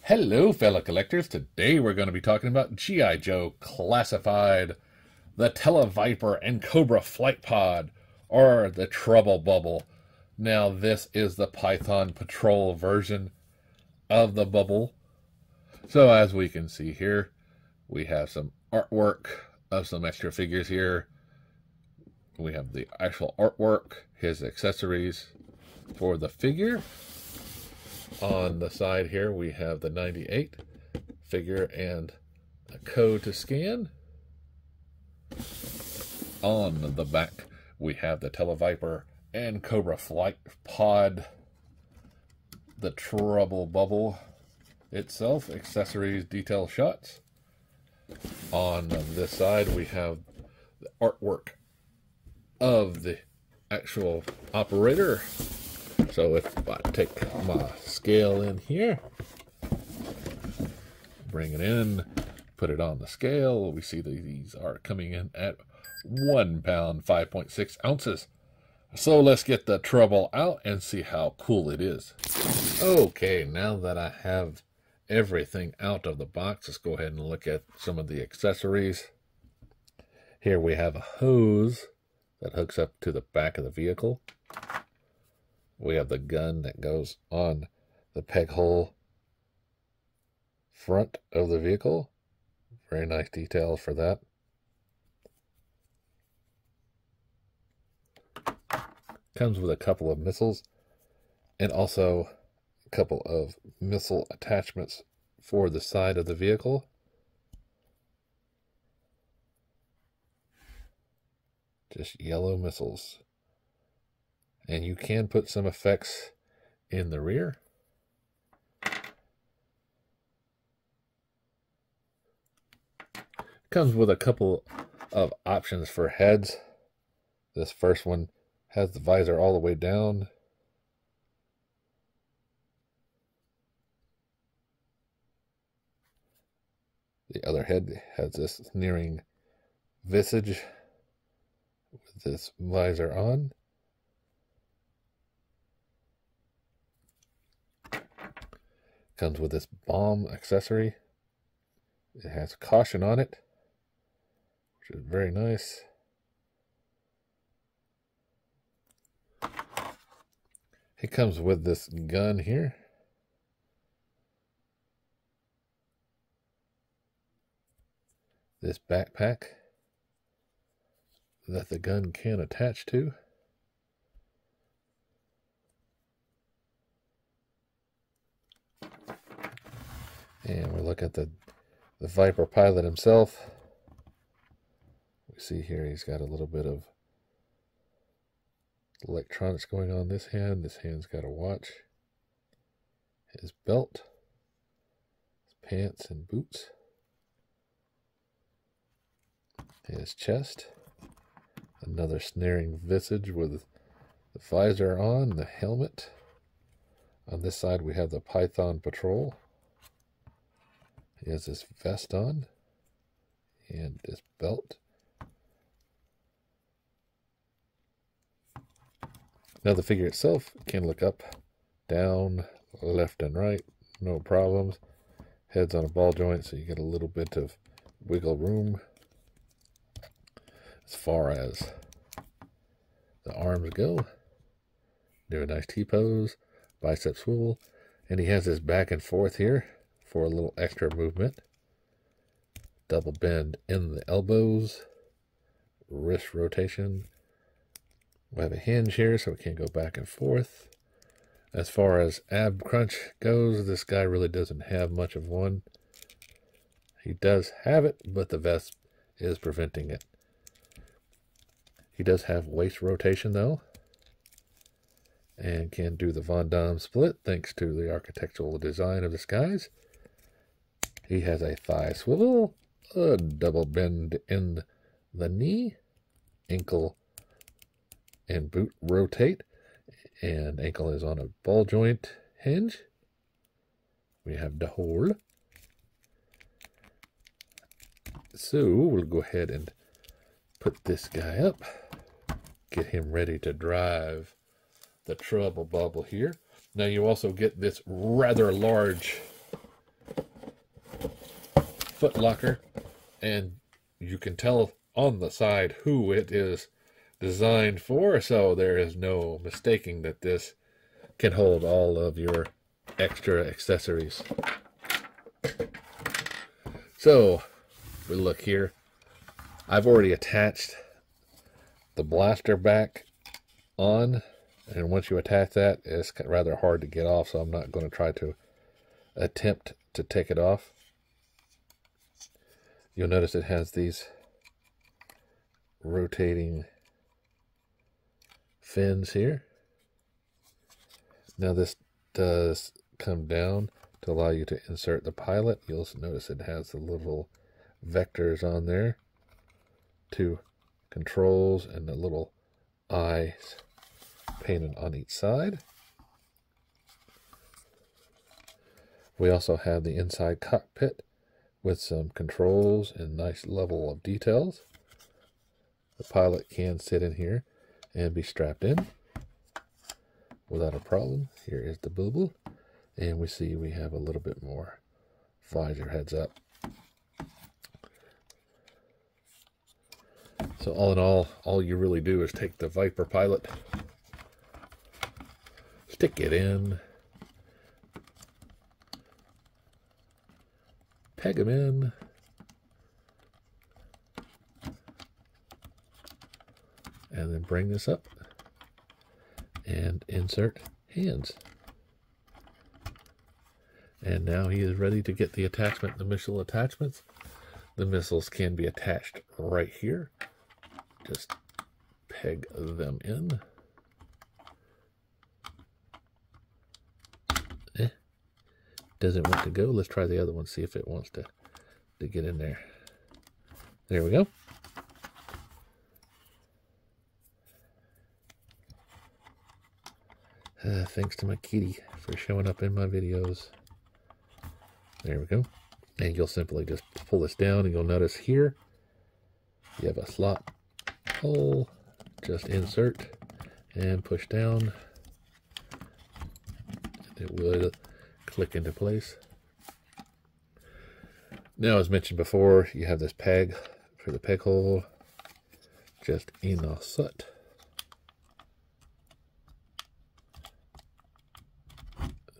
Hello, fellow collectors. Today we're going to be talking about G.I. Joe Classified, the Tele Viper and Cobra Flight Pod, or the Trouble Bubble. Now, this is the Python Patrol version of the bubble. So, as we can see here, we have some artwork of some extra figures here. We have the actual artwork, his accessories for the figure. On the side here, we have the 98 figure and a code to scan. On the back, we have the Tele Viper and Cobra Flight Pod, the Trouble Bubble itself, accessories, detail shots. On this side, we have the artwork of the actual operator. So if I take my scale in here, bring it in, put it on the scale, we see that these are coming in at 1 pound, 5.6 ounces. So let's get the trouble out and see how cool it is. Okay, now that I have everything out of the box, let's go ahead and look at some of the accessories. Here we have a hose that hooks up to the back of the vehicle. We have the gun that goes on the peg hole front of the vehicle. Very nice detail for that. Comes with a couple of missiles and also a couple of missile attachments for the side of the vehicle. Just yellow missiles. And you can put some effects in the rear. Comes with a couple of options for heads. This first one has the visor all the way down. The other head has this sneering visage with this visor on. Comes with this bomb accessory. It has caution on it, which is very nice. It comes with this gun here. This backpack that the gun can attach to. And we look at the Viper pilot himself. We see here he's got a little bit of electronics going on this hand. This hand's got a watch. His belt. His pants and boots. His chest. Another snaring visage with the visor on, the helmet. On this side we have the Python Patrol. He has this vest on and this belt. Now the figure itself can look up, down, left and right, no problems. Head's on a ball joint, so you get a little bit of wiggle room. As far as the arms go, do a nice T-pose, bicep swivel, and he has this back and forth here for a little extra movement. Double bend in the elbows, wrist rotation. We have a hinge here so it can go back and forth. As far as ab crunch goes, this guy really doesn't have much of one. He does have it, but the vest is preventing it. He does have waist rotation though, and can do the Von Damme split thanks to the architectural design of this guy's. He has a thigh swivel, a double bend in the knee, ankle and boot rotate, and ankle is on a ball joint hinge. We have the hole. So we'll go ahead and put this guy up, get him ready to drive the Trouble Bubble here. Now you also get this rather large foot locker, and you can tell on the side who it is designed for, so there is no mistaking that this can hold all of your extra accessories. So, if we look here, I've already attached the blaster back on, and once you attach that, it's rather hard to get off, so I'm not going to try to attempt to take it off. You'll notice it has these rotating fins here. Now this does come down to allow you to insert the pilot. You'll also notice it has the little vectors on there, 2 controls, and the little eyes painted on each side. We also have the inside cockpit with some controls and nice level of details. The pilot can sit in here and be strapped in without a problem. Here is the bubble, and we see we have a little bit more visor heads up. So all in all you really do is take the Viper pilot, stick it in, peg them in, and then bring this up and insert hands. And now he is ready to get the attachment, the missile attachments. The missiles can be attached right here. Just peg them in. Doesn't want to go. Let's try the other one, see if it wants to get in there. There we go. Thanks to my kitty for showing up in my videos. There we go. And you'll simply just pull this down, and you'll notice here you have a slot hole. Just insert and push down. It will click into place. Now, as mentioned before, you have this peg for the peg hole. Just insert.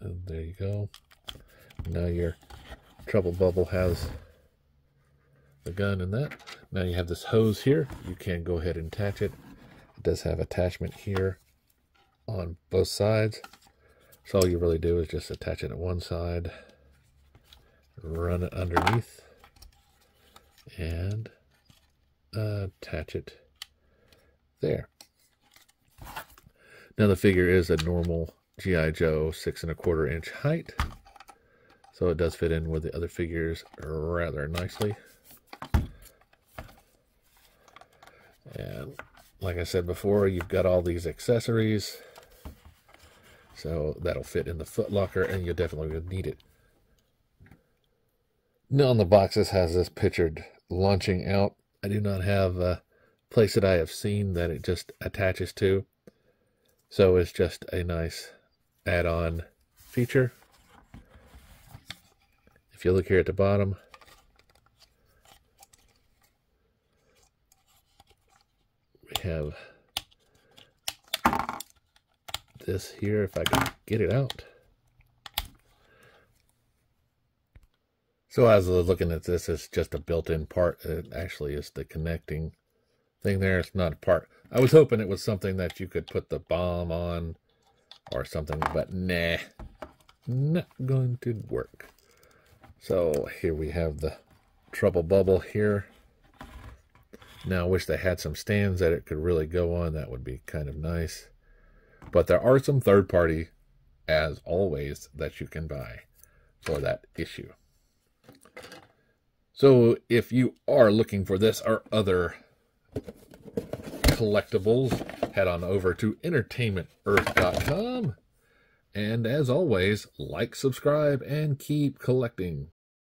And there you go. Now your trouble bubble has the gun in that. Now you have this hose here. You can go ahead and attach it. It does have attachment here on both sides. So all you really do is just attach it at one side, run it underneath, and attach it there. Now the figure is a normal G.I. Joe 6 1/4 inch height, so it does fit in with the other figures rather nicely. And like I said before, you've got all these accessories, so that'll fit in the foot locker, and you'll definitely need it. Now on the box, this has this pictured launching out. I do not have a place that I have seen that it just attaches to, so it's just a nice add-on feature. If you look here at the bottom, we have this here, if I can get it out. So as I was looking at this, it's just a built-in part. It actually is the connecting thing there. It's not a part. I was hoping it was something that you could put the bomb on or something, but nah, not going to work. So here we have the trouble bubble here. Now I wish they had some stands that it could really go on. That would be kind of nice. But there are some third-party, as always, that you can buy for that issue. So if you are looking for this or other collectibles, head on over to entertainmentearth.com. And as always, like, subscribe, and keep collecting.